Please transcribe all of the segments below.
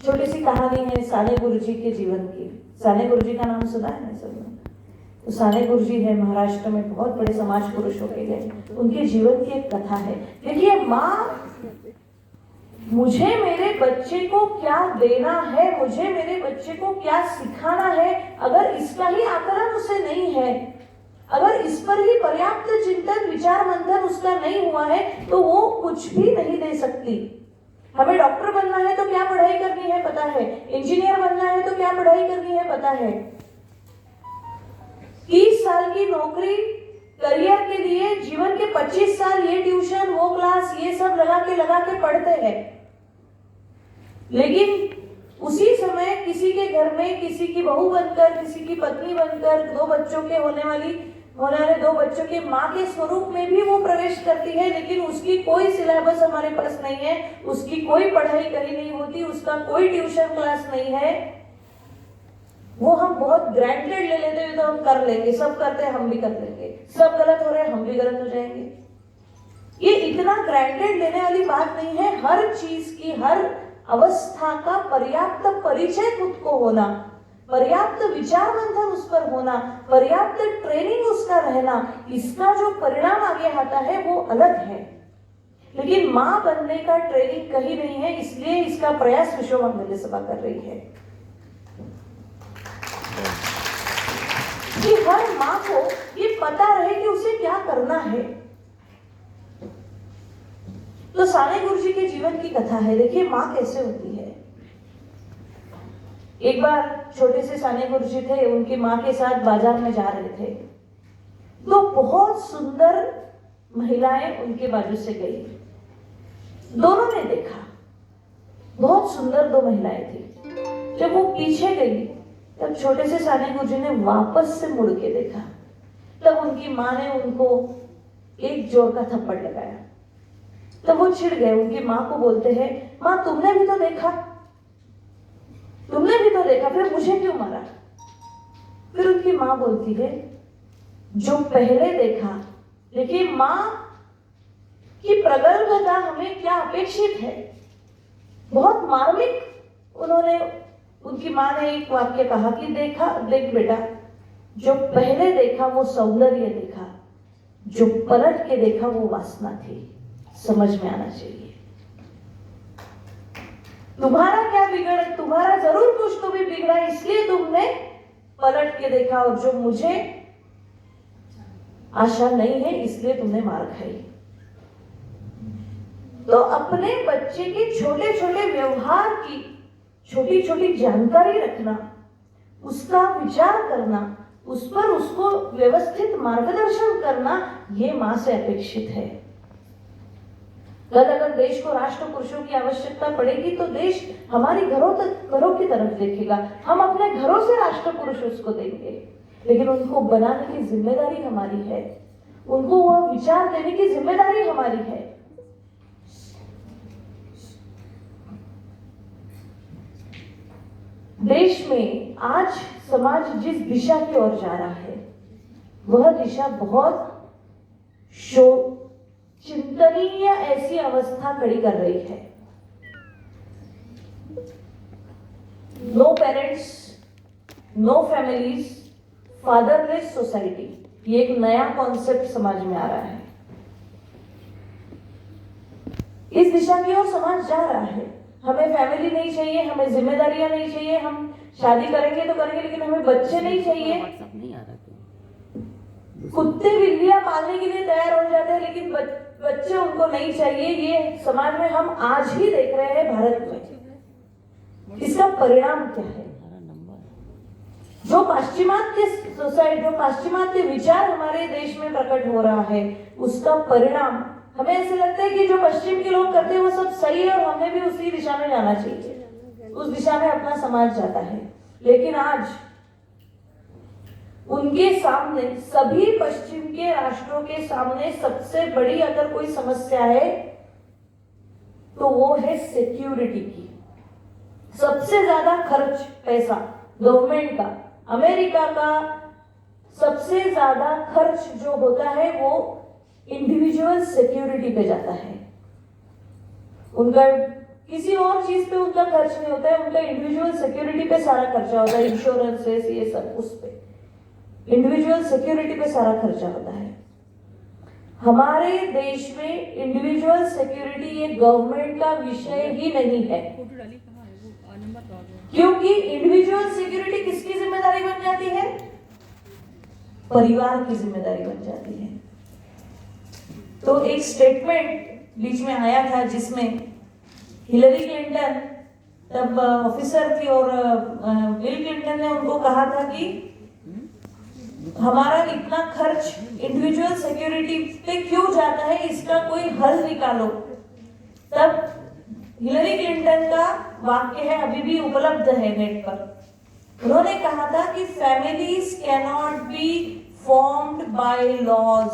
छोटी सी कहानी है साने गुरुजी के जीवन की। साने गुरुजी का नाम सुना है सबने? तो साने गुरुजी है, महाराष्ट्र में बहुत बड़े समाज पुरुष होके गए। उनके जीवन की एक कथा है। देखिए, माँ मुझे मेरे बच्चे को क्या देना है, मुझे मेरे बच्चे को क्या सिखाना है, अगर इसका ही आकलन उसे नहीं है, अगर इस पर ही पर्याप्त चिंतन विचार मंथन उसका नहीं हुआ है, तो वो कुछ भी नहीं दे सकती। हमें डॉक्टर बनना है तो क्या पढ़ाई करनी है पता है, इंजीनियर बनना है तो क्या पढ़ाई करनी है पता है। 30 साल की नौकरी करियर के लिए जीवन के 25 साल ये ट्यूशन वो क्लास ये सब लगा के पढ़ते हैं। लेकिन उसी समय किसी के घर में किसी की बहू बनकर, किसी की पत्नी बनकर, 2 बच्चों के होने वाले 2 बच्चों के माँ के स्वरूप में भी वो प्रवेश करती है। लेकिन उसकी कोई सिलेबस हमारे पास नहीं है, उसकी कोई पढ़ाई कहीं नहीं होती, उसका कोई ट्यूशन क्लास नहीं है। वो हम बहुत ग्रांटेड ले लेते हैं, तो हम कर लेंगे, सब करते हैं हम भी कर लेंगे, सब गलत हो रहे हैं हम भी गलत हो जाएंगे। ये इतना ग्रांटेड लेने वाली बात नहीं है। हर चीज की, हर अवस्था का पर्याप्त परिचय खुद को होना, पर्याप्त विचार मंथन उस पर होना, पर्याप्त ट्रेनिंग उसका रहना, इसका जो परिणाम आगे आता है वो अलग है। लेकिन मां बनने का ट्रेनिंग कहीं नहीं है, इसलिए इसका प्रयास विश्व मंगल सभा कर रही है कि हर मां को ये पता रहे कि उसे क्या करना है। तो साने गुरुजी के जीवन की कथा है। देखिए, मां कैसे होती है। एक बार छोटे से साने गुरुजी थे, उनकी मां के साथ बाजार में जा रहे थे। 2 बहुत सुंदर महिलाएं उनके बाजू से गई। दोनों ने देखा, बहुत सुंदर 2 महिलाएं थी। जब वो पीछे गई, तब छोटे से साने गुरुजी ने वापस से मुड़ के देखा। तब उनकी मां ने उनको एक जोर का थप्पड़ लगाया। तब वो छिड़ गए। उनकी मां को बोलते हैं, मां तुमने भी तो देखा, तुमने भी तो देखा, फिर मुझे क्यों मारा? फिर उनकी मां बोलती है, जो पहले देखा। देखिए, मां की प्रगल्भता हमें क्या अपेक्षित है। बहुत मार्मिक उन्होंने, उनकी मां ने एक वाक्य कहा कि देखा, देख बेटा, जो पहले देखा वो सौंदर्य देखा, जो पलट के देखा वो वासना थी। समझ में आना चाहिए। तुम्हारा क्या बिगड़, तुम्हारा जरूर कुछ तो भी बिगड़ा, इसलिए तुमने पलट के देखा, और जो मुझे आशा नहीं है इसलिए तुमने मार खाई। तो अपने बच्चे के छोटे छोटे व्यवहार की छोटी छोटी जानकारी रखना, उसका विचार करना, उस पर उसको व्यवस्थित मार्गदर्शन करना, ये मां से अपेक्षित है। कल अगर देश को राष्ट्र पुरुषों की आवश्यकता पड़ेगी तो देश हमारी घरों की तरफ देखेगा। हम अपने घरों से राष्ट्र पुरुष उसको देंगे, लेकिन उनको बनाने की जिम्मेदारी हमारी है, उनको वह विचार देने की जिम्मेदारी हमारी है। देश में आज समाज जिस दिशा की ओर जा रहा है, वह दिशा बहुत चिंतनीय ऐसी अवस्था खड़ी कर रही है। No parents, no families, fatherless society, ये एक नया कॉन्सेप्ट समाज में आ रहा है। इस दिशा की ओर समाज जा रहा है। हमें फैमिली नहीं चाहिए, हमें जिम्मेदारियां नहीं चाहिए, हम शादी करेंगे तो करेंगे, लेकिन हमें बच्चे नहीं चाहिए। कुत्ते बिल्लियां पालने के लिए तैयार हो जाते हैं, लेकिन बच्चे उनको नहीं चाहिए। ये समाज में हम आज ही देख रहे हैं भारत में। इसका परिणाम क्या है? जो पाश्चिमात्य सोसाइटी, जो पाश्चिमात्य विचार हमारे देश में प्रकट हो रहा है, उसका परिणाम हमें ऐसे लगता है कि जो पश्चिम के लोग करते हैं वो सब सही है और हमें भी उसी दिशा में जाना चाहिए, उस दिशा में अपना समाज जाता है। लेकिन आज उनके सामने, सभी पश्चिम के राष्ट्रों के सामने सबसे बड़ी अगर कोई समस्या है तो वो है सिक्योरिटी की। सबसे ज्यादा खर्च पैसा गवर्नमेंट का, अमेरिका का सबसे ज्यादा खर्च जो होता है वो इंडिविजुअल सिक्योरिटी पे जाता है। उनका किसी और चीज पे उनका खर्च नहीं होता है, उनका इंडिविजुअल सिक्योरिटी पे सारा खर्चा होता है, इंश्योरेंसेस ये सब, उस पे इंडिविजुअल सिक्योरिटी पे सारा खर्चा होता है। हमारे देश में इंडिविजुअल सिक्योरिटी ये गवर्नमेंट का विषय ही नहीं है, क्योंकि इंडिविजुअल सिक्योरिटी किसकी जिम्मेदारी बन जाती है? परिवार की जिम्मेदारी बन जाती है। तो एक स्टेटमेंट बीच में आया था जिसमें हिलरी क्लिंटन तब ऑफिसर थी और बिल क्लिंटन ने उनको कहा था कि हमारा इतना खर्च इंडिविजुअल सिक्योरिटी पे क्यों जाता है, इसका कोई हल निकालो। तब हिलरी क्लिंटन का वाक्य है, अभी भी उपलब्ध है नेट पर, उन्होंने कहा था कि families can not be formed by laws.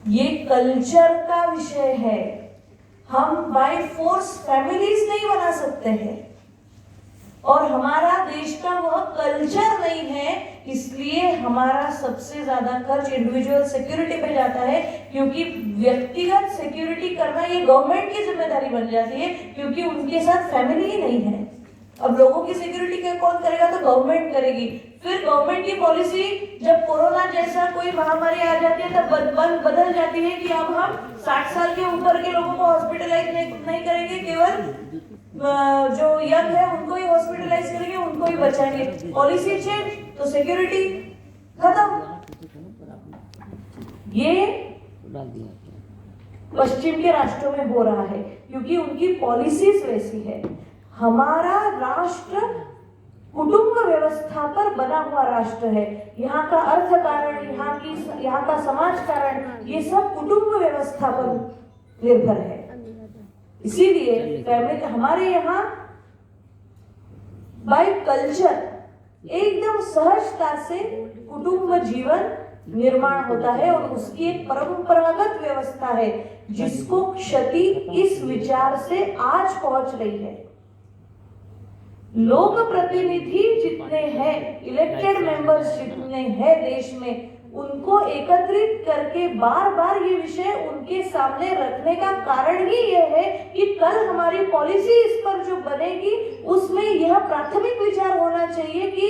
ये कल्चर का विषय है, हम बाय फोर्स फैमिलीज नहीं बना सकते हैं, और हमारा देश का वह कल्चर नहीं है, इसलिए हमारा सबसे ज्यादा खर्च इंडिविजुअल सिक्योरिटी पे जाता है, क्योंकि व्यक्तिगत सिक्योरिटी करना ये गवर्नमेंट की जिम्मेदारी बन जाती है, क्योंकि उनके साथ फैमिली ही नहीं है। अब लोगों की सिक्योरिटी का कौन करेगा? तो गवर्नमेंट करेगी। फिर गवर्नमेंट की पॉलिसी जब कोरोना जैसा कोई महामारी आ जाती है तब बदल जाती है कि अब हम 60 साल के ऊपर के लोगों को हॉस्पिटलाइज नहीं करेंगे, केवल जो यंग है उनको ही हॉस्पिटलाइज करेंगे, उनको ही बचाएंगे। पॉलिसी चेंज तो सिक्योरिटी खत्म। ये पश्चिम के राष्ट्रों में हो रहा है, क्योंकि उनकी पॉलिसीज वैसी है। हमारा राष्ट्र कुटुंब व्यवस्था पर बना हुआ राष्ट्र है। यहाँ का अर्थ कारण, यहाँ का समाज कारण, ये सब कुटुंब व्यवस्था पर निर्भर है। इसीलिए फैमिली हमारे यहाँ बाय कल्चर एकदम सहजता से कुटुंब जीवन निर्माण होता है, और उसकी एक परंपरागत व्यवस्था है जिसको क्षति इस विचार से आज पहुंच रही है। लोक प्रतिनिधि जितने हैं, इलेक्टेड मेंबर्स जितने हैं देश में, उनको एकत्रित करके बार बार ये विषय उनके सामने रखने का कारण ही यह है कि कल हमारी पॉलिसी इस पर जो बनेगी उसमें यह प्राथमिक विचार होना चाहिए कि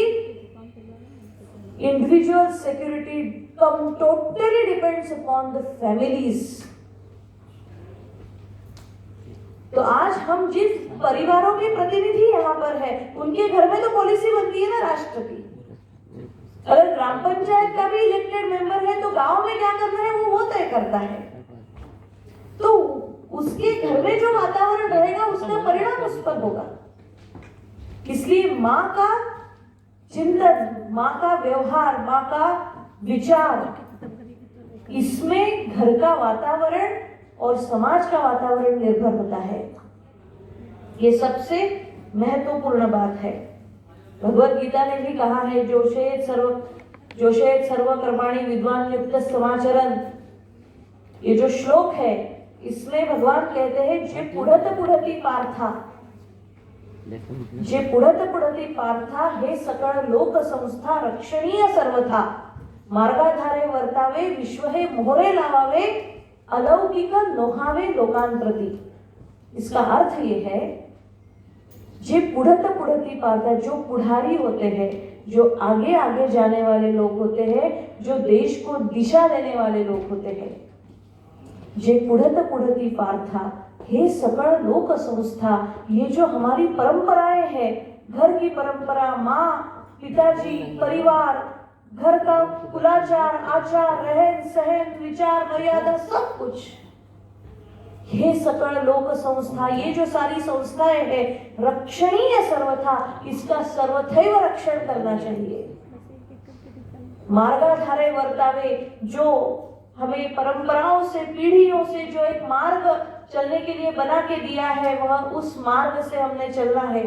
individual security totally depends upon the families. तो आज हम जिस परिवारों के प्रतिनिधि यहाँ पर है, उनके घर में तो पॉलिसी बनती है ना राष्ट्र की। अगर ग्राम पंचायत का भी इलेक्टेड मेंबर है तो गांव में क्या करना है वो तय करता है, तो उसके घर में जो वातावरण रहेगा उसका परिणाम उस पर होगा। इसलिए माँ का चिंतन, माँ का व्यवहार, माँ का विचार, इसमें घर का वातावरण और समाज का वातावरण निर्भर होता है। ये सबसे महत्वपूर्ण बात है। भगवत गीता ने भी कहा है, जोषेत सर्व कर्माणि विद्वान युक्त समाचरण। ये जो श्लोक है इसमें भगवान कहते हैं, जे पुढती पार्था, जे पुढती पार्था हे सकळ लोक संस्था रक्षणीय सर्वथा, मार्गाधारे वर्तावे विश्व हे मोहरे लावावे, अलौकिक नोहावे लोकांप्रती। इसका अर्थ ये है, जे पुढती पार्था, जो पुढ़ारी होते हैं, जो आगे आगे जाने वाले लोग होते हैं, जो देश को दिशा देने वाले लोग होते हैं, जे पुढती पार्था हे सकळ लोक संस्था, ये जो हमारी परंपराएं हैं, घर की परंपरा, माँ पिताजी परिवार, घर का कुलाचार, आचार, रहन सहन, विचार, मर्यादा, सब कुछ, हे सकल लोक संस्था, ये जो सारी संस्थाएं हैं, रक्षणीय सर्वथा, इसका सर्वथैव रक्षण करना चाहिए। मार्गाधारे वर्तावे, जो हमें परंपराओं से, पीढ़ियों से जो एक मार्ग चलने के लिए बना के दिया है, वह उस मार्ग से हमने चलना है।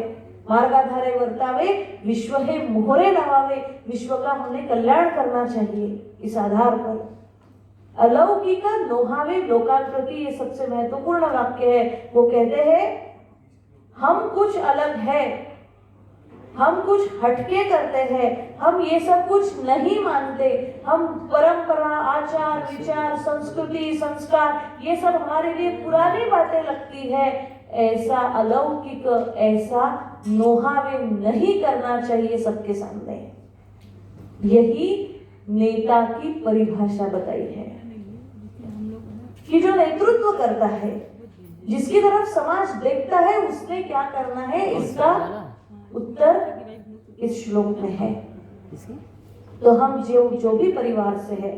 मार्गाधारे वर्तावे विश्व हे मोहरे लावावे, विश्व का हमने कल्याण करना चाहिए। इस आधार पर अलौकिक नोहावे लोकांप्रति, ये सबसे महत्वपूर्ण वाक्य है। वो कहते हैं, हम कुछ अलग है, हम कुछ हटके करते हैं, हम ये सब कुछ नहीं मानते, हम परंपरा, आचार विचार, संस्कृति, संस्कार ये सब हमारे लिए पुरानी बातें लगती है, ऐसा अलौकिक, ऐसा नोहावे नहीं करना चाहिए सबके सामने। यही नेता की परिभाषा बताई है कि जो नेतृत्व करता है, जिसकी तरफ समाज देखता है, उसने क्या करना है, इसका उत्तर इस श्लोक में है। तो हम जो भी परिवार से है,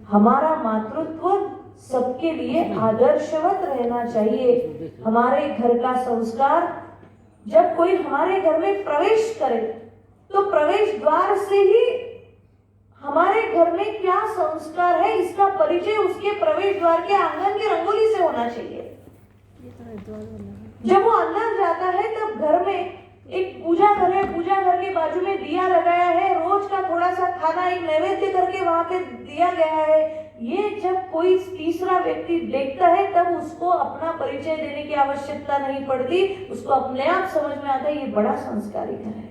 हमारा मातृत्व सबके लिए आदर्शवत रहना चाहिए। हमारे घर का संस्कार, जब कोई हमारे घर में प्रवेश करे तो प्रवेश द्वार से ही हमारे घर में क्या संस्कार है इसका परिचय उसके प्रवेश द्वार के आंगन की रंगोली से होना चाहिए। जब वो अंदर जाता है तब घर में एक पूजा घर है, पूजा घर के बाजू में दिया लगाया है, रोज का थोड़ा सा खाना एक नैवेद्य करके वहां पे दिया गया है। ये जब कोई तीसरा व्यक्ति देखता है तब उसको अपना परिचय देने की आवश्यकता नहीं पड़ती, उसको अपने आप समझ में आता है ये बड़ा संस्कारी घर है।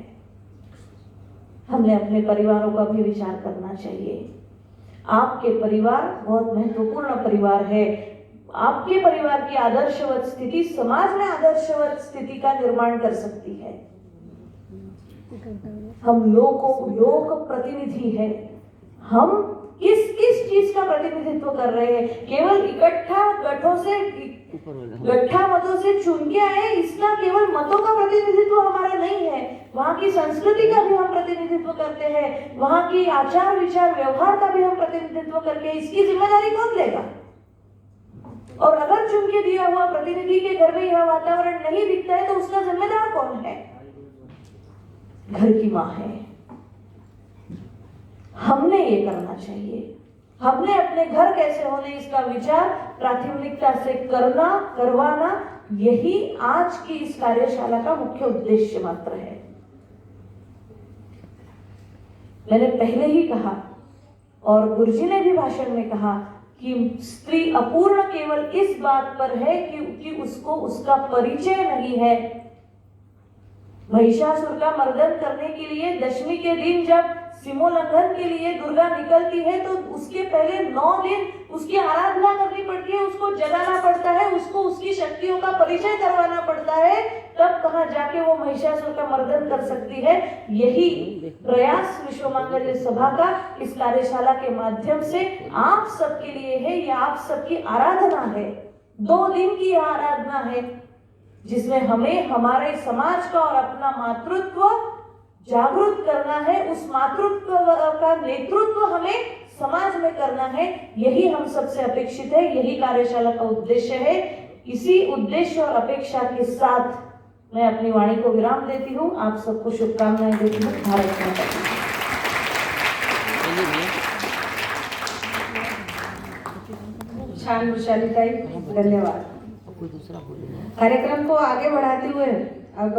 हमने अपने परिवारों का भी विचार करना चाहिए। आपके परिवार बहुत महत्वपूर्ण परिवार है। आपके परिवार की आदर्शवत स्थिति समाज में आदर्शवत स्थिति का निर्माण कर सकती है। हम लोक प्रतिनिधि है। हम किस चीज का प्रतिनिधित्व कर रहे हैं? केवल इकट्ठा गठ्ठा मतों से चुन के आए, इसका केवल मतों का प्रतिनिधित्व हमारा नहीं है। वहाँ की संस्कृति का भी हम प्रतिनिधित्व करते हैं, वहाँ की आचार विचार व्यवहार का भी हम प्रतिनिधित्व करके इसकी जिम्मेदारी कौन लेगा? और अगर चुन के दिया हुआ प्रतिनिधि के घर में यह वातावरण नहीं दिखता है तो उसका जिम्मेदार कौन है? घर की माँ है। हमने ये करना चाहिए। हमने अपने घर कैसे होने इसका विचार प्राथमिकता से करवाना, यही आज की इस कार्यशाला का मुख्य उद्देश्य मात्र है। मैंने पहले ही कहा और गुरुजी ने भी भाषण में कहा कि स्त्री अपूर्ण केवल इस बात पर है कि उसको उसका परिचय नहीं है। महिषासुर का मर्दन करने के लिए दशमी के दिन जब सीमोल्लंघन के लिए दुर्गा निकलती है तो उसके पहले 9 दिन उसकी आराधना करनी पड़ती है, उसको जगाना पड़ता है, उसको उसकी शक्तियों का परिचय करवाना पड़ता है, तब कहाँ जाके वो महिषासुर का मर्दन कर सकती है। यही प्रयास विश्व मांगल्य सभा का इस कार्यशाला के माध्यम से आप सबके लिए है। यह आप सबकी आराधना है, 2 दिन की आराधना है, जिसमें हमें हमारे समाज का और अपना मातृत्व जागृत करना है। उस मातृत्व का नेतृत्व हमें समाज में करना है। यही हम सबसे अपेक्षित है, यही कार्यशाला का उद्देश्य है। इसी उद्देश्य और अपेक्षा के साथ मैं अपनी वाणी को विराम देती हूँ। आप सबको शुभकामनाएं देती हूँ। भारत माता की जय। छान वैशाली ताई, धन्यवाद। कार्यक्रम को आगे बढ़ाते हुए अब